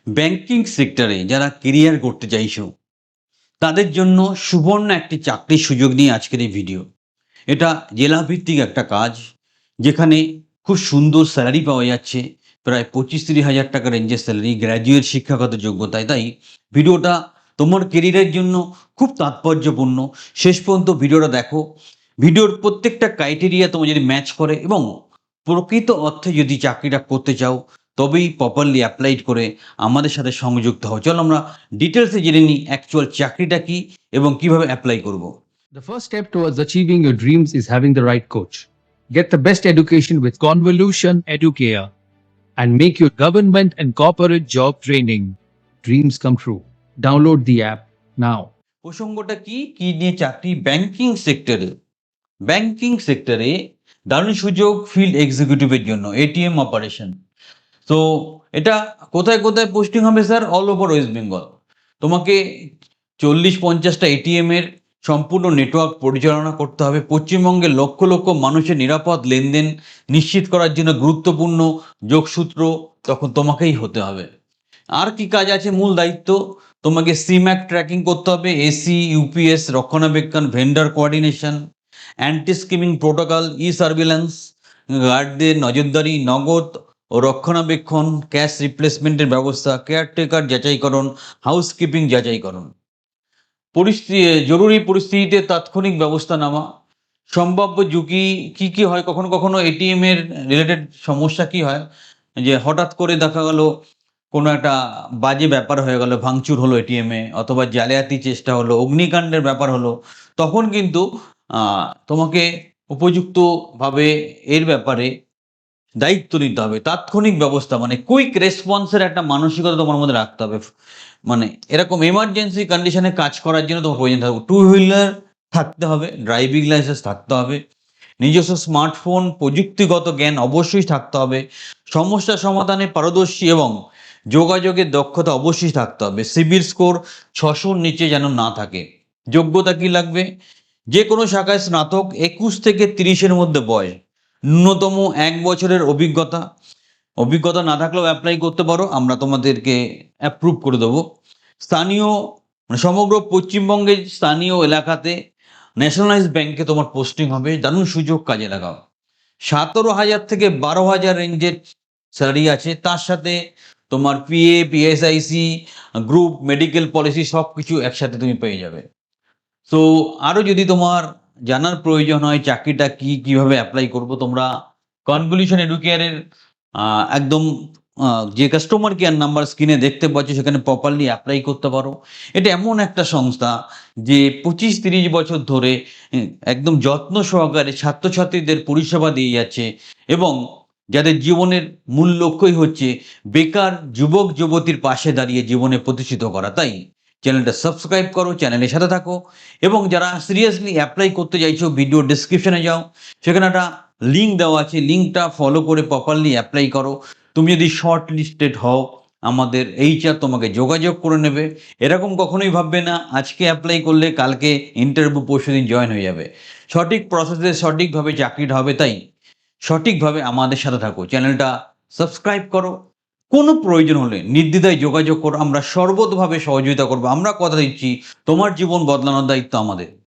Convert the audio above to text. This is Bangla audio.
ব্যাংকিং সেক্টরে যারা কেরিয়ার করতে চাইছো তাদের জন্য সুবর্ণ একটি চাকরির সুযোগ নিয়ে আজকের এই ভিডিও। এটা জেলাভিত্তিক একটা কাজ, যেখানে খুব সুন্দর স্যালারি পাওয়া যাচ্ছে, প্রায় 25-30 হাজার টাকা রেঞ্জের স্যালারি, গ্র্যাজুয়েট শিক্ষাগত যোগ্যতায়। তাই ভিডিওটা তোমার কেরিয়ারের জন্য খুব তাৎপর্যপূর্ণ। শেষ পর্যন্ত ভিডিওটা দেখো। ভিডিওর প্রত্যেকটা ক্রাইটেরিয়া তোমার যদি ম্যাচ করে এবং প্রকৃত অর্থে যদি চাকরিটা করতে চাও, তবেই প্রপারলি অ্যাপ্লাইড করে আমাদের সাথে সংযুক্ত হও। চলো আমরা ডিটেলসে জেনে নিই অ্যাকচুয়াল চাকরিটা কি এবং কিভাবে অ্যাপ্লাই করব। The first step towards achieving your dreams is having the right coach. Get the best education with Convolution Educare and make your government and corporate job training dreams come true. Download the app now. প্রসঙ্গটা কি কি নিয়ে চাকরি? ব্যাংকিং সেক্টরে দারুণ সুযোগ ফিল্ড এক্সিকিউটিভের জন্য, এটিএম অপারেশন। তো এটা কোথায় কোথায় পোস্টিং হবে sir? All over West Bengal. তোমাকে 40-50টা এটিএম এর সম্পূর্ণ নেটওয়ার্ক পরিচালনা করতে হবে। পশ্চিমবঙ্গের লক্ষ লক্ষ মানুষের নিরাপদ লেনদেন নিশ্চিত করার জন্য গুরুত্বপূর্ণ যোগসূত্র তখন তোমাকেই হতে হবে। আর কি কাজ আছে? মূল দায়িত্ব তোমাকে সিম্যাক ট্র্যাকিং করতে হবে, এসি ইউপিএস রক্ষণাবেক্ষণ, vendor coordination, anti skimming protocol, e surveillance, গার্ডদের নজরদারি, নগদ ও রক্ষণাবেক্ষণ, ক্যাশ রিপ্লেসমেন্টের ব্যবস্থা, কেয়ারটেকার যাচাইকরণ, হাউসকিপিং যাচাইকরণ, জরুরি পরিস্থিতিতে তাৎক্ষণিক ব্যবস্থা নেওয়া, সম্ভাব্য ঝুঁকি কি কি হয়। কখনো কখনো এটিএম এর রিলেটেড সমস্যা কি হয়, যে হঠাৎ করে দেখা গেল কোনো একটা বাজে ব্যাপার হয়ে গেল, ভাঙচুর হলো এটিএমে, অথবা জালিয়াতি চেষ্টা হলো, অগ্নিকাণ্ডের ব্যাপার হলো, তখন কিন্তু তোমাকে উপযুক্তভাবে এর ব্যাপারে দায়িত্ব নিতে হবে। তাৎক্ষণিক ব্যবস্থা মানে কুইক রেসপন্সের একটা মানসিকতা তোমার মধ্যে রাখতে হবে। মানে এরকম এমার্জেন্সি কন্ডিশনে কাজ করার জন্য তোমার প্রয়োজন থাকবে। 2 হুইলার থাকতে হবে, ড্রাইভিং লাইসেন্স থাকতে হবে, নিজস্ব স্মার্টফোন, প্রযুক্তিগত জ্ঞান অবশ্যই থাকতে হবে, সমস্যা সমাধানে পারদর্শী এবং যোগাযোগের দক্ষতা অবশ্যই থাকতে হবে। সিবিল স্কোর 600-র নিচে যেন না থাকে। যোগ্যতা কি লাগবে? যে কোনো শাখায় স্নাতক, 21 থেকে 30-এর মধ্যে বয়স, ন্যূনতম 1 বছরের অভিজ্ঞতা না থাকলেও অ্যাপ্লাই করতে পারো, আমরা তোমাদেরকে অ্যাপ্রুভ করে দেবো। স্থানীয় মানে সমগ্র পশ্চিমবঙ্গের স্থানীয় এলাকাতে ন্যাশনালাইজ ব্যাংকে তোমার পোস্টিং হবে। দারুণ সুযোগ, কাজে লাগাও। 17,000 থেকে 12,000 রেঞ্জের স্যালারি আছে, তার সাথে তোমার PA, PSIC, group, medical policy সব কিছু একসাথে তুমি পেয়ে যাবে। তো আরও যদি তোমার জানার প্রয়োজন হয় চাকরিটা কি, কিভাবে অ্যাপ্লাই করব, তোমরা কনভলিউশন এডুকেয়ারের একদম যে কাস্টমার কেয়ার নাম্বার স্ক্রিনে দেখতে পাচ্ছ, সেখানে প্রপারলি অ্যাপ্লাই করতে পারো। এটা এমন একটা সংস্থা যে 25-30 বছর ধরে একদম যত্ন সহকারে ছাত্রছাত্রীদের পরিষেবা দিয়ে যাচ্ছে, এবং যাদের জীবনের মূল লক্ষ্যই হচ্ছে বেকার যুবক যুবতীর পাশে দাঁড়িয়ে জীবনে প্রতিষ্ঠিত করা। তাই চ্যানেলটা সাবস্ক্রাইব করো, চ্যানেলের সাথে থাকো, এবং যারা সিরিয়াসলি অ্যাপ্লাই করতে চাইছো ভিডিও ডিসক্রিপশনে যাও, সেখানে একটা লিঙ্ক দেওয়া আছে, লিঙ্কটা ফলো করে প্রপারলি অ্যাপ্লাই করো। তুমি যদি শর্ট লিস্টেড হও, আমাদের HR তোমাকে যোগাযোগ করে নেবে। এরকম কখনোই ভাববে না আজকে অ্যাপ্লাই করলে কালকে ইন্টারভিউ পরশুদিন জয়েন হয়ে যাবে। সঠিক প্রসেসে সঠিকভাবে চাকরিটা হবে। তাই সঠিকভাবে আমাদের সাথে থাকো, চ্যানেলটা সাবস্ক্রাইব করো। কোনো প্রয়োজন হলে নির্দ্বিধায় যোগাযোগ করো, আমরা সর্বতভাবে সহযোগিতা করবো। আমরা কথা দিচ্ছি, তোমার জীবন বদলানোর দায়িত্ব আমাদের।